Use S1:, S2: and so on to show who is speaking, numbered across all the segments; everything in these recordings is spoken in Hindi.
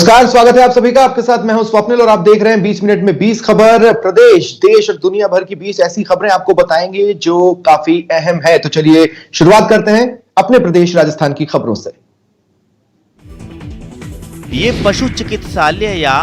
S1: नमस्कार, स्वागत है आप सभी का। आपके साथ मैं हूं स्वप्निल और आप देख रहे हैं 20 मिनट में 20 खबर। प्रदेश, देश और दुनिया भर की 20 ऐसी खबरें आपको बताएंगे जो काफी अहम है। तो चलिए शुरुआत करते हैं अपने प्रदेश राजस्थान की खबरों से।
S2: ये पशु चिकित्सालय या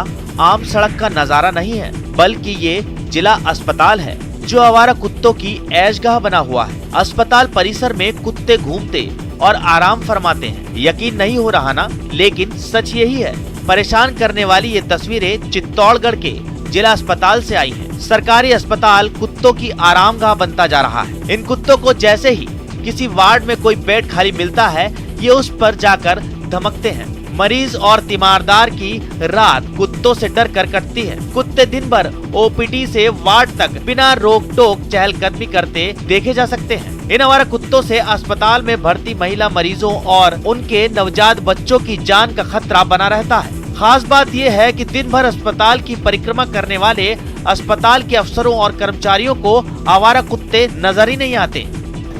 S2: आम सड़क का नजारा नहीं है, बल्कि ये जिला अस्पताल है जो आवारा कुत्तों की ऐशगाह बना हुआ है। अस्पताल परिसर में कुत्ते घूमते और आराम फरमाते हैं। यकीन नहीं हो रहा ना, लेकिन सच यही है। परेशान करने वाली ये तस्वीरें चित्तौड़गढ़ के जिला अस्पताल से आई हैं। सरकारी अस्पताल कुत्तों की आरामगाह बनता जा रहा है। इन कुत्तों को जैसे ही किसी वार्ड में कोई बेड खाली मिलता है, ये उस पर जाकर धमकते हैं। मरीज और तीमारदार की रात कुत्तों से डर कर कटती है। कुत्ते दिन भर ओपीडी से वार्ड तक बिना रोक टोक चहलकदमी करते देखे जा सकते हैं। इन आवारा कुत्तों से अस्पताल में भर्ती महिला मरीजों और उनके नवजात बच्चों की जान का खतरा बना रहता है। खास बात यह है कि दिन भर अस्पताल की परिक्रमा करने वाले अस्पताल के अफसरों और कर्मचारियों को आवारा कुत्ते नजर ही नहीं आते।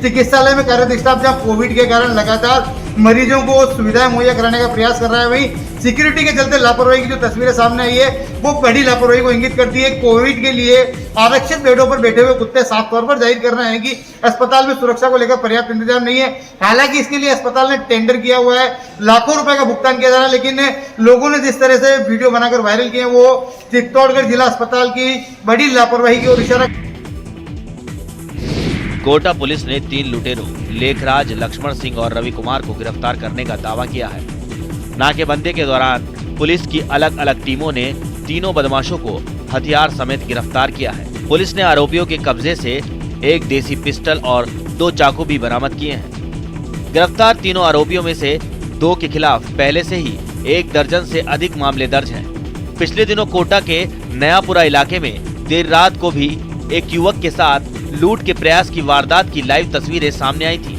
S3: चिकित्सालय में कार्यरत स्टाफ जहाँ कोविड के कारण लगातार मरीजों को सुविधाएं मुहैया कराने का प्रयास कर रहा है, वहीं सिक्योरिटी के चलते लापरवाही की जो तस्वीरें सामने आई है वो बड़ी लापरवाही को इंगित करती है। कोविड के लिए आरक्षित बेडों पर बैठे हुए कुत्ते साफ तौर पर जाहिर कर रहे हैं कि अस्पताल में सुरक्षा को लेकर पर्याप्त इंतजाम नहीं है। हालांकि इसके लिए अस्पताल ने टेंडर किया हुआ है, लाखों रुपए का भुगतान किया जा रहा है, लेकिन लोगों ने जिस तरह से वीडियो बनाकर वायरल किए वो चित्तौड़गढ़ जिला अस्पताल की बड़ी लापरवाही की ओर इशारा।
S2: कोटा पुलिस ने 3 लुटेरों लेखराज, लक्ष्मण सिंह और रवि कुमार को गिरफ्तार करने का दावा किया है। नाकेबंदी के दौरान पुलिस की अलग अलग टीमों ने तीनों बदमाशों को हथियार समेत गिरफ्तार किया है। पुलिस ने आरोपियों के कब्जे से एक देसी पिस्टल और 2 चाकू भी बरामद किए हैं। गिरफ्तार तीनों आरोपियों में से 2 के खिलाफ पहले से ही 1 दर्जन से अधिक मामले दर्ज हैं। पिछले दिनों कोटा के नयापुरा इलाके में देर रात को भी एक युवक के साथ लूट के प्रयास की वारदात की लाइव तस्वीरें सामने आई थी।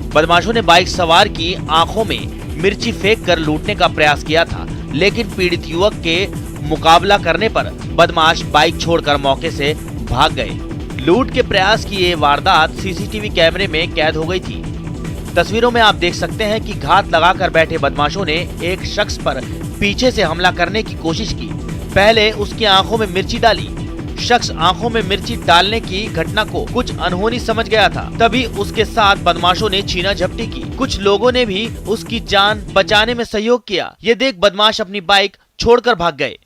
S2: बदमाशों ने बाइक सवार की आंखों में मिर्ची फेंक कर लूटने का प्रयास किया था, लेकिन पीड़ित युवक के मुकाबला करने पर बदमाश बाइक छोड़कर मौके से भाग गए। लूट के प्रयास की ये वारदात सीसीटीवी कैमरे में कैद हो गई थी। तस्वीरों में आप देख सकते हैं कि घात लगाकर बैठे बदमाशों ने एक शख्स पर पीछे से हमला करने की कोशिश की। पहले उसकी आंखों में मिर्ची डाली। शख्स आंखों में मिर्ची डालने की घटना को कुछ अनहोनी समझ गया था, तभी उसके साथ बदमाशों ने छीना झपटी की। कुछ लोगों ने भी उसकी जान बचाने में सहयोग किया। ये देख बदमाश अपनी बाइक छोड़कर भाग गए।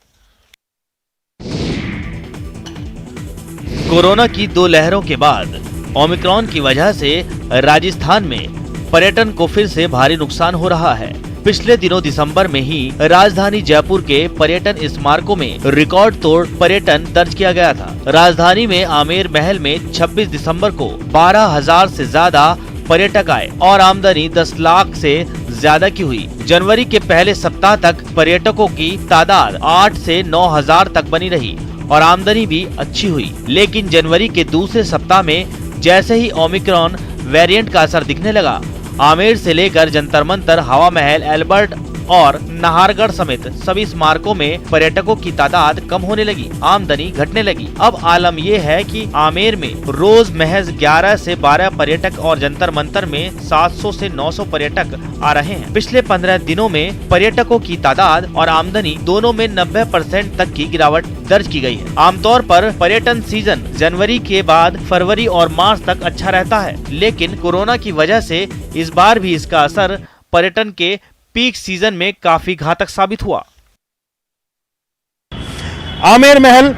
S2: कोरोना की 2 लहरों के बाद ओमिक्रॉन की वजह से राजस्थान में पर्यटन को फिर से भारी नुकसान हो रहा है। पिछले दिनों दिसंबर में ही राजधानी जयपुर के पर्यटन स्मारकों में रिकॉर्ड तोड़ पर्यटन दर्ज किया गया था। राजधानी में आमेर महल में 26 दिसंबर को 12,000 से ज्यादा पर्यटक आए और आमदनी 10 लाख से ज्यादा की हुई। जनवरी के पहले सप्ताह तक पर्यटकों की तादाद 8 से 9,000 तक बनी रही और आमदनी भी अच्छी हुई। लेकिन जनवरी के दूसरे सप्ताह में जैसे ही ओमिक्रॉन वेरिएंट का असर दिखने लगा, आमेर से लेकर जंतर मंतर, हवा महल, एल्बर्ट और नाहरगढ़ समेत सभी स्मारकों में पर्यटकों की तादाद कम होने लगी, आमदनी घटने लगी। अब आलम ये है कि आमेर में रोज महज 11 से 12 पर्यटक और जंतर मंतर में 700 से 900 पर्यटक आ रहे हैं। पिछले 15 दिनों में पर्यटकों की तादाद और आमदनी दोनों में 90% तक की गिरावट दर्ज की गई है। आमतौर पर पर्यटन सीजन जनवरी के बाद फरवरी और मार्च तक अच्छा रहता है, लेकिन कोरोना की वजह से इस बार भी इसका असर पर्यटन के पीक सीजन में काफी घातक साबित हुआ।
S4: आमेर महल,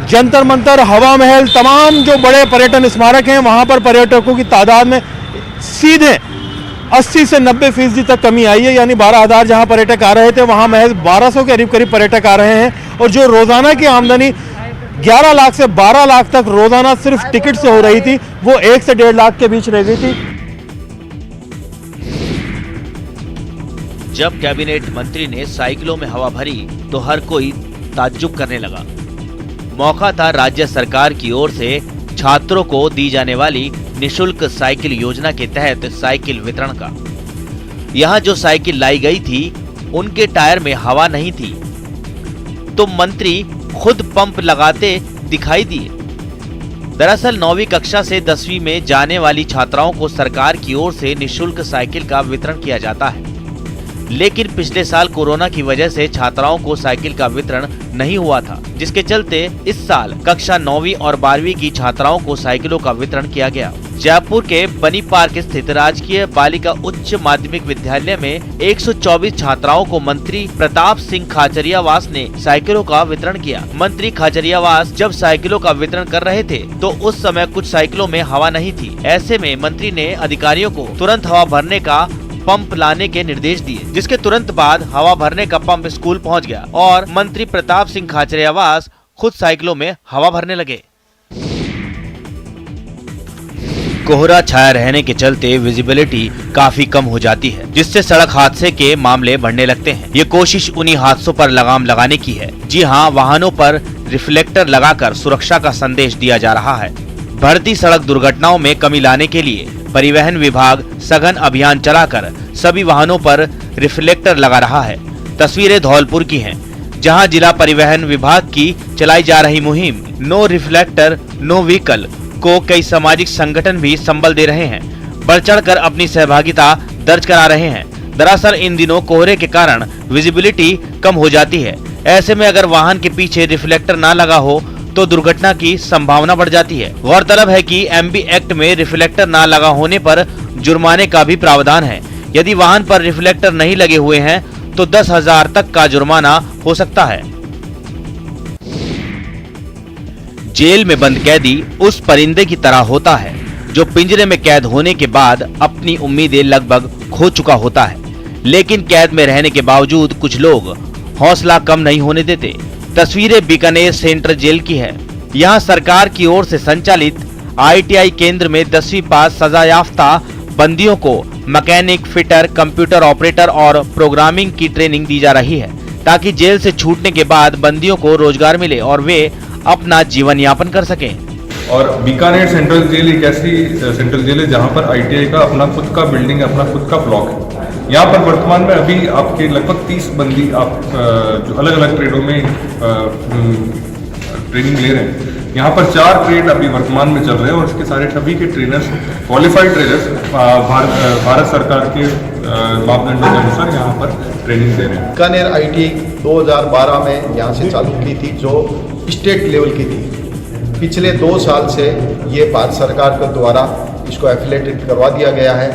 S4: जंतर मंतर, हवा महल, तमाम जो बड़े पर्यटन स्मारक हैं वहां पर पर्यटकों की तादाद में सीधे 80 से 90% तक कमी आई है। यानी 12,000 जहां पर्यटक आ रहे थे वहां महज 1200 के करीब पर्यटक आ रहे हैं और जो रोजाना की आमदनी 11 लाख से 12 लाख तक रोजाना सिर्फ टिकट से हो रही थी, वो 1 से 1.5 लाख के बीच रह गई थी।
S2: जब कैबिनेट मंत्री ने साइकिलों में हवा भरी तो हर कोई ताज्जुब करने लगा। मौका था राज्य सरकार की ओर से छात्रों को दी जाने वाली निशुल्क साइकिल योजना के तहत साइकिल वितरण का। यहाँ जो साइकिल लाई गई थी उनके टायर में हवा नहीं थी, तो मंत्री खुद पंप लगाते दिखाई दिए। दरअसल 9वीं कक्षा से 10वीं में जाने वाली छात्राओं को सरकार की ओर से निशुल्क साइकिल का वितरण किया जाता है। लेकिन पिछले साल कोरोना की वजह से छात्राओं को साइकिल का वितरण नहीं हुआ था, जिसके चलते इस साल कक्षा 9वीं और 12वीं की छात्राओं को साइकिलों का वितरण किया गया। जयपुर के बनी पार्क स्थित राजकीय बालिका उच्च माध्यमिक विद्यालय में 124 छात्राओं को मंत्री प्रताप सिंह खाचरियावास ने साइकिलों का वितरण किया। मंत्री खाचरियावास जब साइकिलों का वितरण कर रहे थे तो उस समय कुछ साइकिलों में हवा नहीं थी। ऐसे में मंत्री ने अधिकारियों को तुरंत हवा भरने का पंप लाने के निर्देश दिए, जिसके तुरंत बाद हवा भरने का पंप स्कूल पहुंच गया और मंत्री प्रताप सिंह खाचरियावास खुद साइकिलों में हवा भरने लगे। कोहरा छाया रहने के चलते विजिबिलिटी काफी कम हो जाती है, जिससे सड़क हादसे के मामले बढ़ने लगते हैं। ये कोशिश उन्हीं हादसों पर लगाम लगाने की है। जी हाँ, वाहनों पर रिफ्लेक्टर लगाकर सुरक्षा का संदेश दिया जा रहा है। बढ़ती सड़क दुर्घटनाओं में कमी लाने के लिए परिवहन विभाग सघन अभियान चलाकर सभी वाहनों पर रिफ्लेक्टर लगा रहा है। तस्वीरें धौलपुर की हैं, जहां जिला परिवहन विभाग की चलाई जा रही मुहिम नो रिफ्लेक्टर नो व्हीकल को कई सामाजिक संगठन भी संबल दे रहे हैं, बढ़ चढ़कर अपनी सहभागिता दर्ज करा रहे हैं। दरअसल इन दिनों कोहरे के कारण विजिबिलिटी कम हो जाती है। ऐसे में अगर वाहन के पीछे रिफ्लेक्टर ना लगा हो तो दुर्घटना की संभावना बढ़ जाती है। गौरतलब है कि एमबी एक्ट में रिफ्लेक्टर ना लगा होने पर जुर्माने का भी प्रावधान है। यदि वाहन पर रिफ्लेक्टर नहीं लगे हुए हैं तो 10,000 तक का जुर्माना हो सकता है। जेल में बंद कैदी उस परिंदे की तरह होता है जो पिंजरे में कैद होने के बाद अपनी उम्मीदें लगभग खो चुका होता है, लेकिन कैद में रहने के बावजूद कुछ लोग हौसला कम नहीं होने देते। तस्वीरें बीकानेर सेंट्रल जेल की है। यहाँ सरकार की ओर से संचालित ITI केंद्र में 10वीं पास सजायाफ्ता बंदियों को मैकेनिक, फिटर, कंप्यूटर ऑपरेटर और प्रोग्रामिंग की ट्रेनिंग दी जा रही है, ताकि जेल से छूटने के बाद बंदियों को रोजगार मिले और वे अपना जीवन यापन कर सकें।
S5: और बीकानेर सेंट्रल जेल एक ऐसी सेंट्रल जेल है जहाँ पर ITI का अपना खुद का बिल्डिंग है, अपना खुद का ब्लॉक है। यहाँ पर वर्तमान में अभी आपके लगभग 30 बंदी आप जो अलग अलग ट्रेडों में ट्रेनिंग ले रहे हैं। यहाँ पर 4 ट्रेड अभी वर्तमान में चल रहे हैं और इसके सारे सभी के ट्रेनर्स क्वालिफाइड ट्रेनर्स भारत सरकार के मापदंडों के अनुसार यहाँ पर ट्रेनिंग दे रहे हैं।
S6: बीकानेर ITI 2012 में यहाँ से चालू की थी, जो स्टेट लेवल की थी। पिछले 2 साल से ये भारत सरकार के द्वारा इसको एफिलेटेड करवा दिया गया है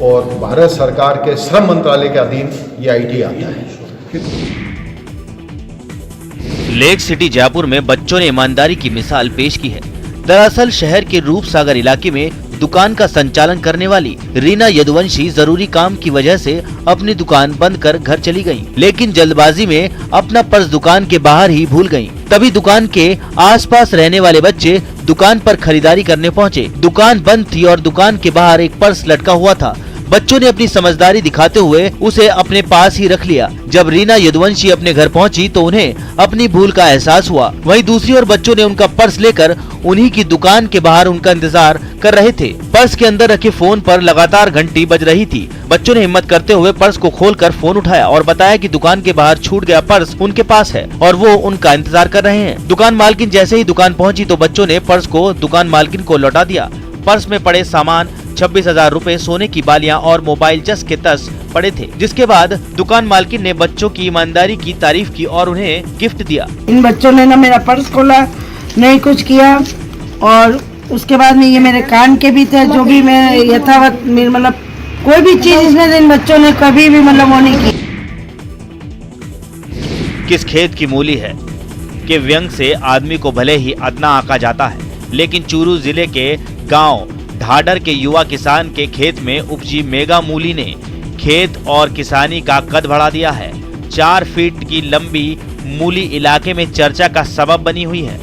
S6: और भारत सरकार के श्रम मंत्रालय के अधीन ये ITI आता है।
S2: लेक सिटी जयपुर में बच्चों ने ईमानदारी की मिसाल पेश की है। दरअसल शहर के रूपसागर इलाके में दुकान का संचालन करने वाली रीना यदुवंशी जरूरी काम की वजह से अपनी दुकान बंद कर घर चली गयी, लेकिन जल्दबाजी में अपना पर्स दुकान के बाहर ही भूल गयी। तभी दुकान के आसपास रहने वाले बच्चे दुकान पर खरीदारी करने पहुंचे। दुकान बंद थी और दुकान के बाहर एक पर्स लटका हुआ था। बच्चों ने अपनी समझदारी दिखाते हुए उसे अपने पास ही रख लिया। जब रीना यदुवंशी अपने घर पहुंची तो उन्हें अपनी भूल का एहसास हुआ। वहीं दूसरी ओर बच्चों ने उनका पर्स लेकर उन्हीं की दुकान के बाहर उनका इंतजार कर रहे थे। पर्स के अंदर रखे फोन पर लगातार घंटी बज रही थी। बच्चों ने हिम्मत करते हुए पर्स को खोलकर फोन उठाया और बताया कि दुकान के बाहर छूट गया पर्स उनके पास है और वो उनका इंतजार कर रहे हैं। दुकान मालकिन जैसे ही दुकान पहुंची तो बच्चों ने पर्स को दुकान मालकिन को लौटा दिया। पर्स में पड़े सामान 26,000 रुपए, सोने की बालियां और मोबाइल जस के तस पड़े थे, जिसके बाद दुकान मालकिन ने बच्चों की ईमानदारी की तारीफ की और उन्हें गिफ्ट दिया।
S7: इन बच्चों ने ना मेरा पर्स खोला, नहीं कुछ किया और उसके बाद में ये मेरे कान के भी थे, जो भी मैं यथावत मतलब कोई भी चीज इसमें इन बच्चों ने कभी भी मतलब वो नहीं की।
S2: किस खेत की मूली है कि व्यंग से आदमी को भले ही अदना आंका जाता है, लेकिन चूरू जिले के गांव ढाडर के युवा किसान के खेत में उपजी मेगा मूली ने खेत और किसानी का कद बढ़ा दिया है। 4 फीट की लंबी मूली इलाके में चर्चा का सबब बनी हुई है।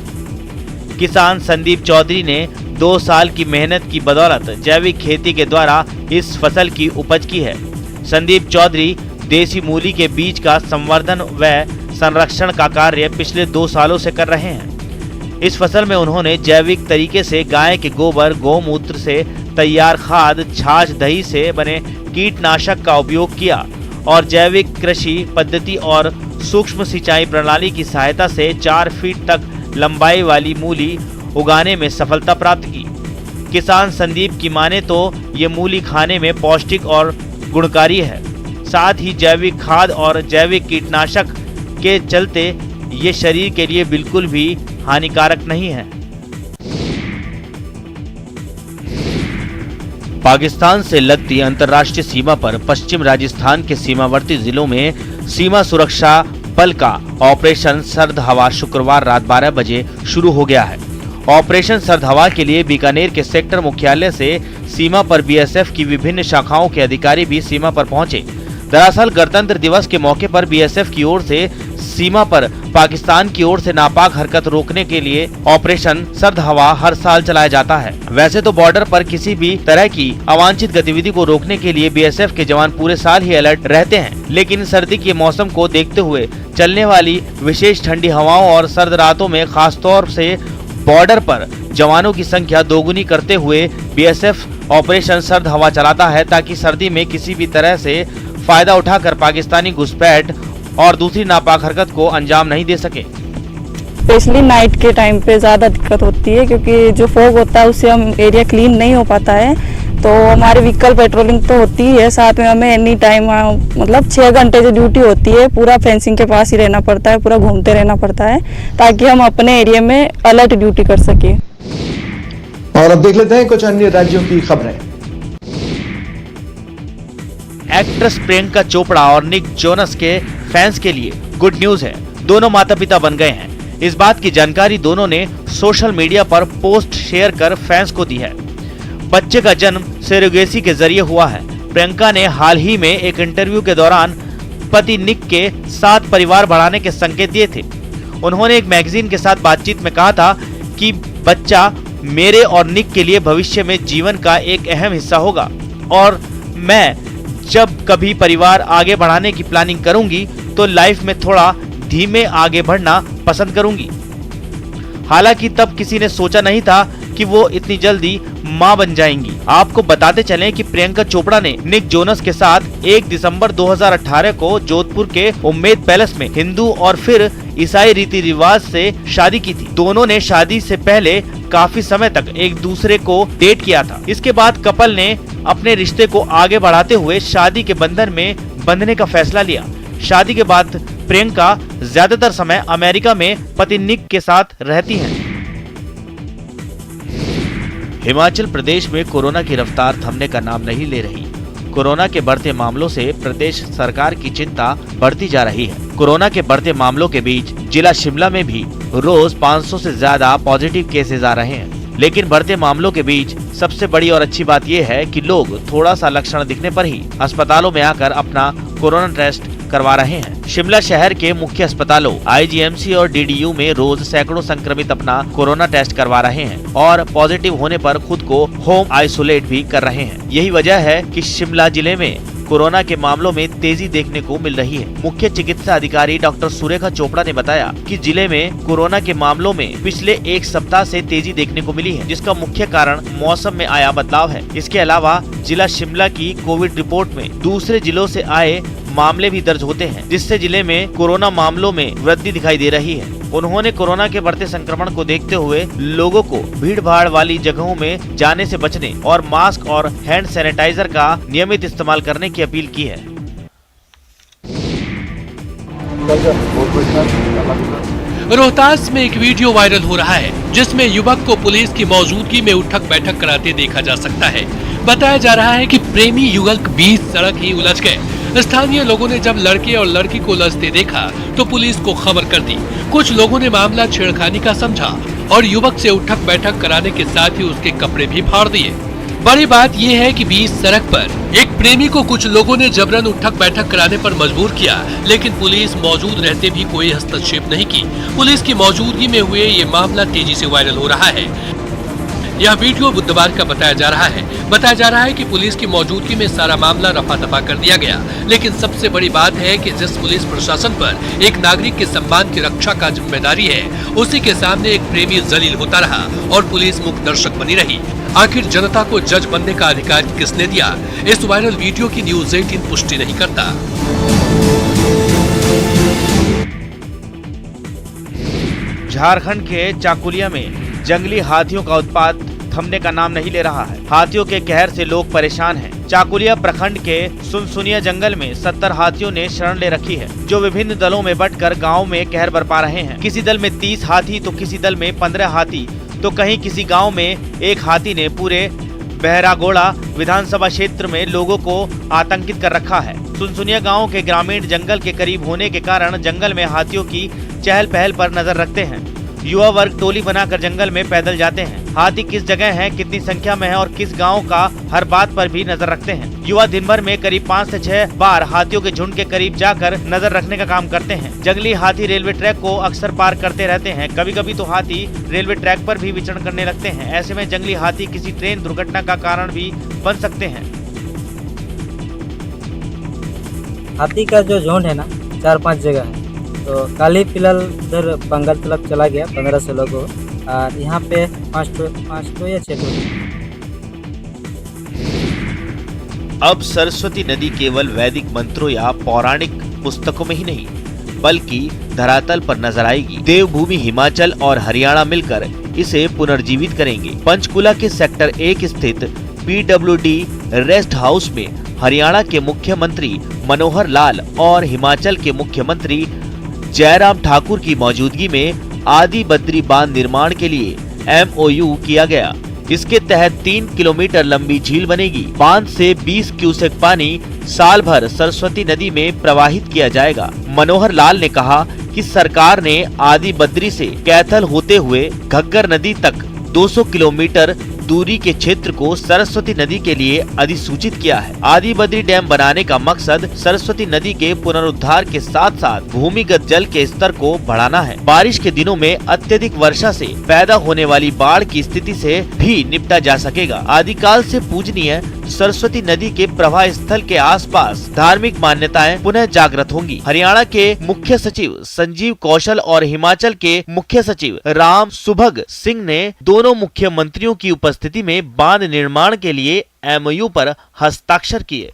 S2: किसान संदीप चौधरी ने 2 साल की मेहनत की बदौलत जैविक खेती के द्वारा इस फसल की उपज की है। संदीप चौधरी देसी मूली के बीज का संवर्धन व संरक्षण का कार्य पिछले 2 सालों से कर रहे हैं। इस फसल में उन्होंने जैविक तरीके से गाय के गोबर, गौमूत्र से तैयार खाद, छाछ, दही से बने कीटनाशक का उपयोग किया और जैविक कृषि पद्धति और सूक्ष्म सिंचाई प्रणाली की सहायता से 4 फीट तक लंबाई वाली मूली उगाने में सफलता प्राप्त की। किसान संदीप की माने तो ये मूली खाने में पौष्टिक और गुणकारी है। साथ ही जैविक खाद और जैविक कीटनाशक के चलते ये शरीर के लिए बिल्कुल भी हानिकारक नहीं है। पाकिस्तान से लगती अंतर्राष्ट्रीय सीमा पर पश्चिम राजस्थान के सीमावर्ती जिलों में सीमा सुरक्षा बल का ऑपरेशन सर्द हवा शुक्रवार रात 12 बजे शुरू हो गया है। ऑपरेशन सर्द हवा के लिए बीकानेर के सेक्टर मुख्यालय से सीमा पर बीएसएफ की विभिन्न शाखाओं के अधिकारी भी सीमा पर पहुंचे। दरअसल गणतंत्र दिवस के मौके पर बीएसएफ की ओर से सीमा पर पाकिस्तान की ओर से नापाक हरकत रोकने के लिए ऑपरेशन सर्द हवा हर साल चलाया जाता है। वैसे तो बॉर्डर पर किसी भी तरह की अवांछित गतिविधि को रोकने के लिए बीएसएफ के जवान पूरे साल ही अलर्ट रहते हैं, लेकिन सर्दी के मौसम को देखते हुए चलने वाली विशेष ठंडी हवाओं और सर्द रातों में खासतौर से बॉर्डर पर जवानों की संख्या दोगुनी करते हुए बीएसएफ ऑपरेशन सर्द हवा चलाता है, ताकि सर्दी में किसी भी तरह से फायदा उठाकर पाकिस्तानी घुसपैठ और दूसरी नापाक हरकत को अंजाम नहीं दे सके।
S8: स्पेशली नाइट के टाइम पे ज़्यादा दिक्कत होती है, क्योंकि जो फॉग होता है उससे हम एरिया क्लीन नहीं हो पाता है। तो हमारी व्हीकल पेट्रोलिंग तो होती ही है, साथ में हमें एनी टाइम मतलब 6 घंटे जो ड्यूटी होती है पूरा फेंसिंग के पास ही रहना पड़ता है, पूरा घूमते रहना पड़ता है ताकि हम अपने एरिया में अलर्ट ड्यूटी कर सकें।
S1: और अब देख लेते हैं कुछ अन्य राज्यों की खबरें।
S2: एक्ट्रेस प्रियंका चोपड़ा और निक जोनस के फैंस के लिए गुड न्यूज है, दोनों माता पिता बन गए हैं। इस बात की जानकारी दोनों ने सोशल मीडिया पर पोस्ट शेयर कर फैंस को दी है। बच्चे का जन्म सेरोगेसी के जरिए हुआ है। प्रियंका ने हाल ही में एक इंटरव्यू के दौरान पति निक के साथ परिवार बढ़ाने के संकेत दिए थे। उन्होंने एक मैगजीन के साथ बातचीत में कहा था कि बच्चा मेरे और निक के लिए भविष्य में जीवन का एक अहम हिस्सा होगा और मैं जब कभी परिवार आगे बढ़ाने की प्लानिंग करूंगी तो लाइफ में थोड़ा धीमे आगे बढ़ना पसंद करूंगी। हालांकि तब किसी ने सोचा नहीं था कि वो इतनी जल्दी मां बन जाएंगी। आपको बताते चलें कि प्रियंका चोपड़ा ने निक जोनस के साथ 1 दिसंबर 2018 को जोधपुर के उम्मेद पैलेस में हिंदू और फिर ईसाई रीति रिवाज से शादी की थी। दोनों ने शादी से पहले काफी समय तक एक दूसरे को डेट किया था। इसके बाद कपल ने अपने रिश्ते को आगे बढ़ाते हुए शादी के बंधन में बंधने का फैसला लिया। शादी के बाद प्रियंका ज्यादातर समय अमेरिका में पति निक के साथ रहती हैं। हिमाचल प्रदेश में कोरोना की रफ्तार थमने का नाम नहीं ले रही। कोरोना के बढ़ते मामलों से प्रदेश सरकार की चिंता बढ़ती जा रही है। कोरोना के बढ़ते मामलों के बीच जिला शिमला में भी रोज 500 से ज्यादा पॉजिटिव केसेस आ रहे हैं। लेकिन बढ़ते मामलों के बीच सबसे बड़ी और अच्छी बात यह है कि लोग थोड़ा सा लक्षण दिखने पर ही अस्पतालों में आकर अपना कोरोना टेस्ट करवा रहे हैं। शिमला शहर के मुख्य अस्पतालों आईजीएमसी और डीडीयू में रोज सैकड़ों संक्रमित अपना कोरोना टेस्ट करवा रहे हैं और पॉजिटिव होने पर खुद को होम आइसोलेट भी कर रहे हैं। यही वजह है कि शिमला जिले में कोरोना के मामलों में तेजी देखने को मिल रही है। मुख्य चिकित्सा अधिकारी डॉक्टर सुरेखा चोपड़ा ने बताया कि जिले में कोरोना के मामलों में पिछले 1 सप्ताह से तेजी देखने को मिली है, जिसका मुख्य कारण मौसम में आया बदलाव है। इसके अलावा जिला शिमला की कोविड रिपोर्ट में दूसरे जिलों से आए मामले भी दर्ज होते हैं, जिससे जिले में कोरोना मामलों में वृद्धि दिखाई दे रही है। उन्होंने कोरोना के बढ़ते संक्रमण को देखते हुए लोगों को भीड़ भाड़ वाली जगहों में जाने से बचने और मास्क और हैंड सैनिटाइजर का नियमित इस्तेमाल करने की अपील की है।
S9: रोहतास में एक वीडियो वायरल हो रहा है जिसमें युवक को पुलिस की मौजूदगी में उठक बैठक कराते देखा जा सकता है। बताया जा रहा है कि प्रेमी युगल बीच सड़क ही उलझ गए। स्थानीय लोगों ने जब लड़के और लड़की को उलझते देखा तो पुलिस को खबर कर दी। कुछ लोगों ने मामला छेड़खानी का समझा और युवक से उठक बैठक कराने के साथ ही उसके कपड़े भी फाड़ दिए। बड़ी बात यह है कि बीच सड़क पर एक प्रेमी को कुछ लोगों ने जबरन उठक बैठक कराने पर मजबूर किया, लेकिन पुलिस मौजूद रहते भी कोई हस्तक्षेप नहीं की। पुलिस की मौजूदगी में हुए ये मामला तेजी से वायरल हो रहा है। यह वीडियो बुधवार का बताया जा रहा है कि पुलिस की मौजूदगी में सारा मामला रफा दफा कर दिया गया। लेकिन सबसे बड़ी बात है कि जिस पुलिस प्रशासन पर एक नागरिक के सम्मान की रक्षा का जिम्मेदारी है, उसी के सामने एक प्रेमी जलील होता रहा और पुलिस मुख्य दर्शक बनी रही। आखिर जनता को जज बनने का अधिकार किसने दिया? इस वायरल वीडियो की न्यूज़ 18 पुष्टि नहीं करता।
S2: झारखंड के चाकुलिया में जंगली हाथियों का उत्पात थमने का नाम नहीं ले रहा है। हाथियों के कहर से लोग परेशान हैं। चाकुलिया प्रखंड के सुनसुनिया जंगल में 70 हाथियों ने शरण ले रखी है, जो विभिन्न दलों में बंटकर गांव में कहर बरपा रहे हैं। किसी दल में 30 हाथी तो किसी दल में 15 हाथी तो कहीं किसी गांव में एक हाथी ने पूरे बहरागोड़ा विधानसभा क्षेत्र में लोगों को आतंकित कर रखा है। सुनसुनिया गांव के ग्रामीण जंगल के करीब होने के कारण जंगल में हाथियों की चहल पहल पर नजर रखते हैं। युवा वर्ग टोली बनाकर जंगल में पैदल जाते हैं। हाथी किस जगह है, कितनी संख्या में है और किस गांव का, हर बात पर भी नजर रखते हैं। युवा दिन भर में करीब 5 से 6 बार हाथियों के झुंड के करीब जाकर नजर रखने का काम करते हैं। जंगली हाथी रेलवे ट्रैक को अक्सर पार करते रहते हैं। कभी कभी तो हाथी रेलवे ट्रैक पर भी विचरण करने लगते हैं। ऐसे में जंगली हाथी किसी ट्रेन दुर्घटना का कारण भी बन सकते हैं।
S10: हाथी का जो झुंड है ना 4-5 जगह है, तो कल ही फिलहाल उधर बंगाल तरफ चला गया 15-16 को, और यहाँ पे 5 या 6
S2: अब सरस्वती नदी केवल वैदिक मंत्रों या पौराणिक पुस्तकों में ही नहीं बल्कि धरातल पर नजर आएगी। देवभूमि हिमाचल और हरियाणा मिलकर इसे पुनर्जीवित करेंगे। पंचकुला के सेक्टर 1 स्थित PWD रेस्ट हाउस में हरियाणा के मुख्यमंत्री मनोहर लाल और हिमाचल के मुख्यमंत्री जयराम ठाकुर की मौजूदगी में आदि बद्री बांध निर्माण के लिए MOU किया गया। इसके तहत 3 किलोमीटर लंबी झील बनेगी। बांध से 20 क्यूसेक पानी साल भर सरस्वती नदी में प्रवाहित किया जाएगा। मनोहर लाल ने कहा कि सरकार ने आदि बद्री से कैथल होते हुए घग्गर नदी तक 200 किलोमीटर दूरी के क्षेत्र को सरस्वती नदी के लिए अधिसूचित किया है। आदि बद्री डैम बनाने का मकसद सरस्वती नदी के पुनरुद्धार के साथ साथ भूमिगत जल के स्तर को बढ़ाना है। बारिश के दिनों में अत्यधिक वर्षा से पैदा होने वाली बाढ़ की स्थिति से भी निपटा जा सकेगा। आदिकाल से पूजनीय सरस्वती नदी के प्रवाह स्थल के आसपास धार्मिक मान्यताएं पुनः जागृत होंगी। हरियाणा के मुख्य सचिव संजीव कौशल और हिमाचल के मुख्य सचिव राम सुभग सिंह ने दोनों मुख्यमंत्रियों की उपस्थिति में बांध निर्माण के लिए MOU पर हस्ताक्षर किए।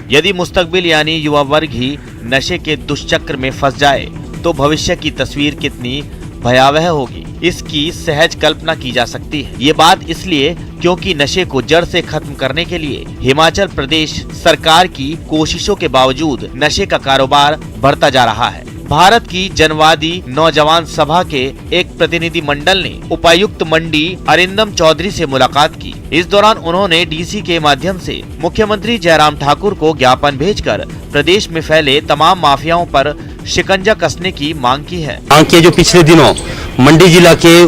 S2: यदि मुस्तकबिल यानी युवा वर्ग ही नशे के दुष्चक्र में फंस जाए तो भविष्य की तस्वीर कितनी भयावह होगी, इसकी सहज कल्पना की जा सकती है। ये बात इसलिए क्योंकि नशे को जड़ से खत्म करने के लिए हिमाचल प्रदेश सरकार की कोशिशों के बावजूद नशे का कारोबार बढ़ता जा रहा है। भारत की जनवादी नौजवान सभा के एक प्रतिनिधि मंडल ने उपायुक्त मंडी अरिंदम चौधरी से मुलाकात की। इस दौरान उन्होंने DC के माध्यम से मुख्यमंत्री जयराम ठाकुर को ज्ञापन भेजकर प्रदेश में फैले तमाम माफियाओं पर शिकंजा कसने की मांग की है।
S11: के जो पिछले दिनों मंडी जिला के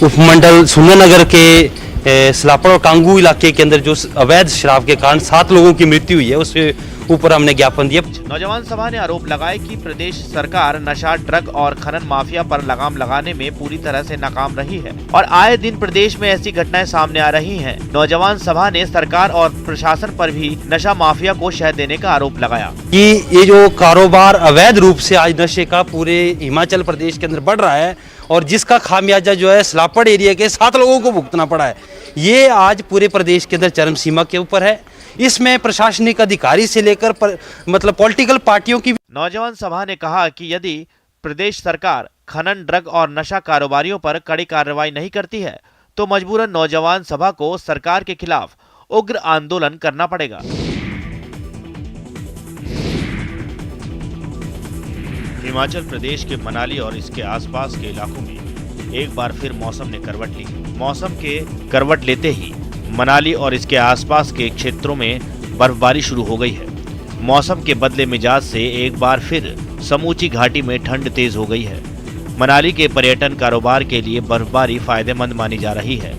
S11: उपमंडल सुंदरनगर के सलापड़ और कांगू इलाके के अंदर जो अवैध शराब के कारण 7 लोगों की मृत्यु हुई है, उसके ऊपर हमने ज्ञापन दिया।
S2: नौजवान सभा ने आरोप लगाया कि प्रदेश सरकार नशा, ड्रग और खनन माफिया पर लगाम लगाने में पूरी तरह से नाकाम रही है और आए दिन प्रदेश में ऐसी घटनाएं सामने आ रही हैं। नौजवान सभा ने सरकार और प्रशासन पर भी नशा माफिया को शह देने का आरोप लगाया
S11: कि ये जो कारोबार अवैध रूप से आज नशे का पूरे हिमाचल प्रदेश के अंदर बढ़ रहा है और जिसका खामियाजा जो है सलापड़ एरिया के 7 लोगों को भुगतना पड़ा है, ये आज पूरे प्रदेश के अंदर चरम सीमा के ऊपर है। इसमें प्रशासनिक अधिकारी से लेकर मतलब पॉलिटिकल पार्टियों की।
S2: नौजवान सभा ने कहा कि यदि प्रदेश सरकार खनन, ड्रग और नशा कारोबारियों पर कड़ी कार्रवाई नहीं करती है तो मजबूरन नौजवान सभा को सरकार के खिलाफ उग्र आंदोलन करना पड़ेगा। हिमाचल प्रदेश के मनाली और इसके आसपास के इलाकों में एक बार फिर मौसम ने करवट ली। मौसम के करवट लेते ही मनाली और इसके आसपास के क्षेत्रों में बर्फबारी शुरू हो गई है। मौसम के बदले मिजाज से एक बार फिर समूची घाटी में ठंड तेज हो गई है। मनाली के पर्यटन कारोबार के लिए बर्फबारी फायदेमंद मानी जा रही है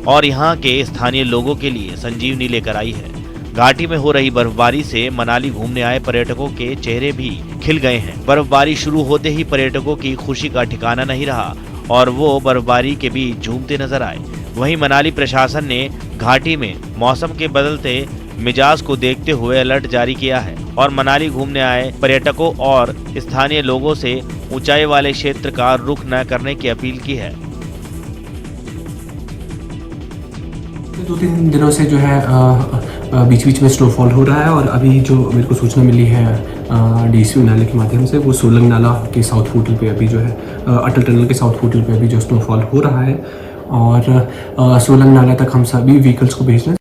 S2: और यहाँ के स्थानीय लोगों के लिए संजीवनी लेकर आई है। घाटी में हो रही बर्फबारी से मनाली घूमने आए पर्यटकों के चेहरे भी खिल गए हैं। बर्फबारी शुरू होते ही पर्यटकों की खुशी का ठिकाना नहीं रहा और वो बर्फबारी के बीच झूमते नजर आए। वहीं मनाली प्रशासन ने घाटी में मौसम के बदलते मिजाज को देखते हुए अलर्ट जारी किया है और मनाली घूमने आए पर्यटकों और स्थानीय लोगों से ऊंचाई वाले क्षेत्र का रुख न करने की अपील की है।
S12: 2-3 दिनों से जो है बीच बीच में स्नोफॉल हो रहा है और अभी जो मेरे को सूचना मिली है DCU नाले के माध्यम से, वो सोलंग नाला के साउथ पोर्टल पे अभी जो है अटल टनल के साउथ पोर्टल पे अभी जो स्नोफॉल हो रहा है और सोलंग नाला तक हम सभी व्हीकल्स को भेज रहे हैं।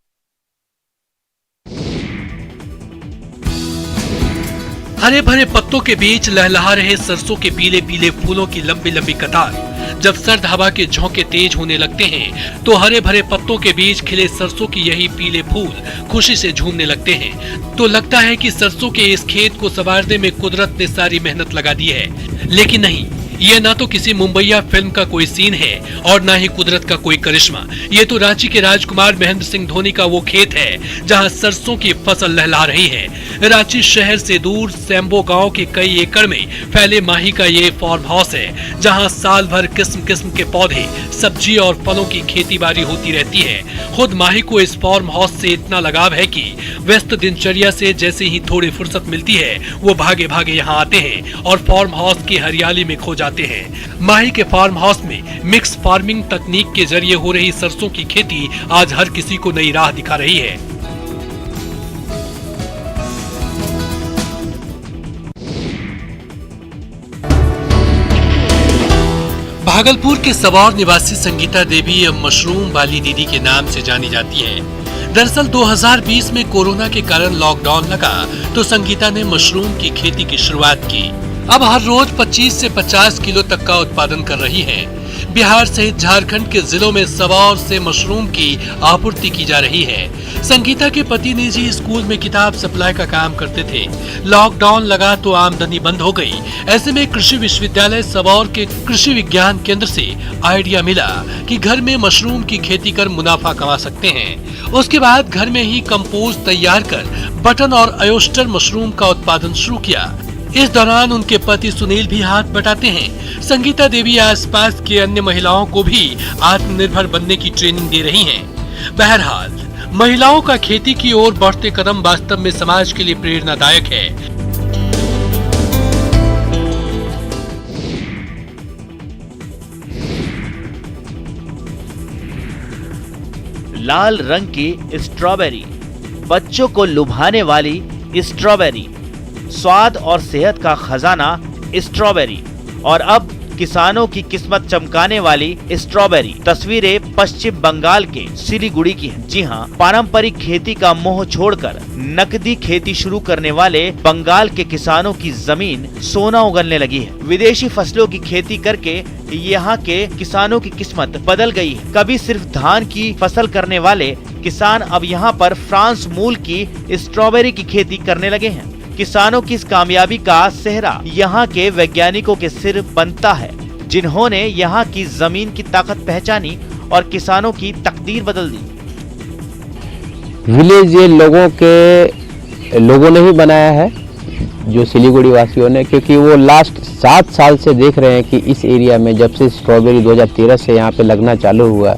S9: हरे भरे पत्तों के बीच लहलहा रहे सरसों के पीले पीले फूलों की लंबी लंबी कतार। जब सर्द हवा के झोंके तेज होने लगते हैं तो हरे भरे पत्तों के बीच खिले सरसों की यही पीले फूल खुशी से झूमने लगते हैं। तो लगता है कि सरसों के इस खेत को संवारने में कुदरत ने सारी मेहनत लगा दी है, लेकिन नहीं, ये ना तो किसी मुंबईया फिल्म का कोई सीन है और ना ही कुदरत का कोई करिश्मा। ये तो रांची के राजकुमार महेंद्र सिंह धोनी का वो खेत है जहां सरसों की फसल लहला रही है। रांची शहर से दूर सैम्बो गांव के कई एकड़ में फैले माही का ये फार्म हाउस है जहां साल भर किस्म किस्म के पौधे, सब्जी और फलों की खेती बाड़ी होती रहती है। खुद माही को इस फार्म हाउस से इतना लगाव है कि व्यस्त दिनचर्या से जैसे ही थोड़ी फुर्सत मिलती है वो भागे भागे यहाँ आते हैं और फार्म हाउस की हरियाली में खो जाते हैं। माही के फार्म हाउस में मिक्स फार्मिंग तकनीक के जरिए हो रही सरसों की खेती आज हर किसी को नई राह दिखा रही है। भागलपुर के सबौर निवासी संगीता देवी अब मशरूम वाली दीदी के नाम से जानी जाती है। दरअसल 2020 में कोरोना के कारण लॉकडाउन लगा तो संगीता ने मशरूम की खेती की शुरुआत की। अब हर रोज 25 से 50 किलो तक का उत्पादन कर रही है। बिहार सहित झारखंड के जिलों में सबौर से मशरूम की आपूर्ति की जा रही है। संगीता के पति निजी स्कूल में किताब सप्लाई का काम करते थे। लॉकडाउन लगा तो आमदनी बंद हो गई। ऐसे में कृषि विश्वविद्यालय सबौर के कृषि विज्ञान केंद्र से आइडिया मिला कि घर में मशरूम की खेती कर मुनाफा कमा सकते हैं। उसके बाद घर में ही कंपोस्ट तैयार कर बटन और अयोस्टर मशरूम का उत्पादन शुरू किया। इस दौरान उनके पति सुनील भी हाथ बटाते हैं। संगीता देवी आसपास के अन्य महिलाओं को भी आत्मनिर्भर बनने की ट्रेनिंग दे रही हैं। बहरहाल महिलाओं का खेती की ओर बढ़ते कदम वास्तव में समाज के लिए प्रेरणादायक है।
S2: लाल रंग की स्ट्रॉबेरी, बच्चों को लुभाने वाली स्ट्रॉबेरी, स्वाद और सेहत का खजाना स्ट्रॉबेरी और अब किसानों की किस्मत चमकाने वाली स्ट्रॉबेरी। तस्वीरें पश्चिम बंगाल के सिलीगुड़ी की हैं। जी हां, पारंपरिक खेती का मोह छोड़कर नकदी खेती शुरू करने वाले बंगाल के किसानों की जमीन सोना उगलने लगी है। विदेशी फसलों की खेती करके यहाँ के किसानों की किस्मत बदल गई है। कभी सिर्फ धान की फसल करने वाले किसान अब यहाँ पर फ्रांस मूल की स्ट्रॉबेरी की खेती करने लगे हैं। किसानों की इस कामयाबी का सेहरा यहाँ के वैज्ञानिकों के सिर बनता है, जिन्होंने यहाँ की जमीन की ताकत पहचानी और किसानों की तकदीर बदल दी।
S13: विलेज ये लोगों ने ही बनाया है, जो सिलीगुड़ी वासियों ने, क्योंकि वो लास्ट 7 साल से देख रहे हैं कि इस एरिया में जब से स्ट्रॉबेरी 2013 से यहाँ पे लगना चालू हुआ,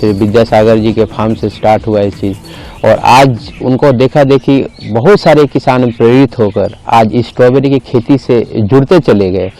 S13: श्री विद्यासागर जी के फार्म से स्टार्ट हुआ इस चीज़, और आज उनको देखा देखी बहुत सारे किसान प्रेरित होकर आज स्ट्रॉबेरी की खेती से जुड़ते चले गए।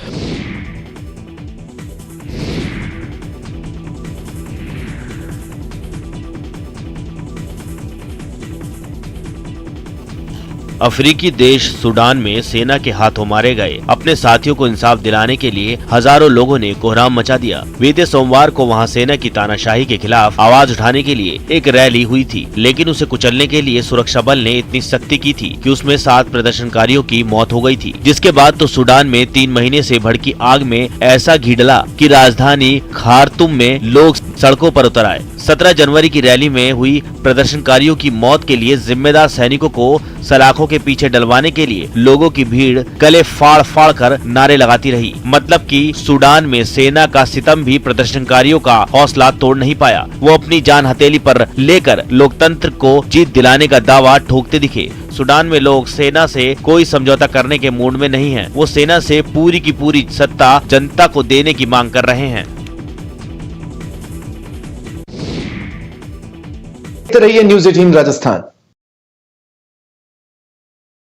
S2: अफ्रीकी देश सूडान में सेना के हाथों मारे गए अपने साथियों को इंसाफ दिलाने के लिए हजारों लोगों ने कोहराम मचा दिया। बीते सोमवार को वहां सेना की तानाशाही के खिलाफ आवाज उठाने के लिए एक रैली हुई थी, लेकिन उसे कुचलने के लिए सुरक्षा बल ने इतनी सख्ती की थी कि उसमें 7 प्रदर्शनकारियों की मौत हो गई थी। जिसके बाद तो सूडान में 3 महीने से भड़की आग में ऐसा घी डला कि राजधानी खार्तूम में लोग सड़कों पर उतर आए। 17 जनवरी की रैली में हुई प्रदर्शनकारियों की मौत के लिए जिम्मेदार सैनिकों को सलाखों के पीछे डलवाने के लिए लोगों की भीड़ गले फाड़ फाड़ कर नारे लगाती रही। मतलब कि सूडान में सेना का सितम भी प्रदर्शनकारियों का हौसला तोड़ नहीं पाया। वो अपनी जान हथेली पर लेकर लोकतंत्र को जीत दिलाने का दावा ठोकते दिखे। सूडान में लोग सेना से कोई समझौता करने के मूड में नहीं हैं। वो सेना से पूरी की पूरी सत्ता जनता को देने की मांग कर रहे हैं।
S1: रहिए न्यूज़ 18 राजस्थान।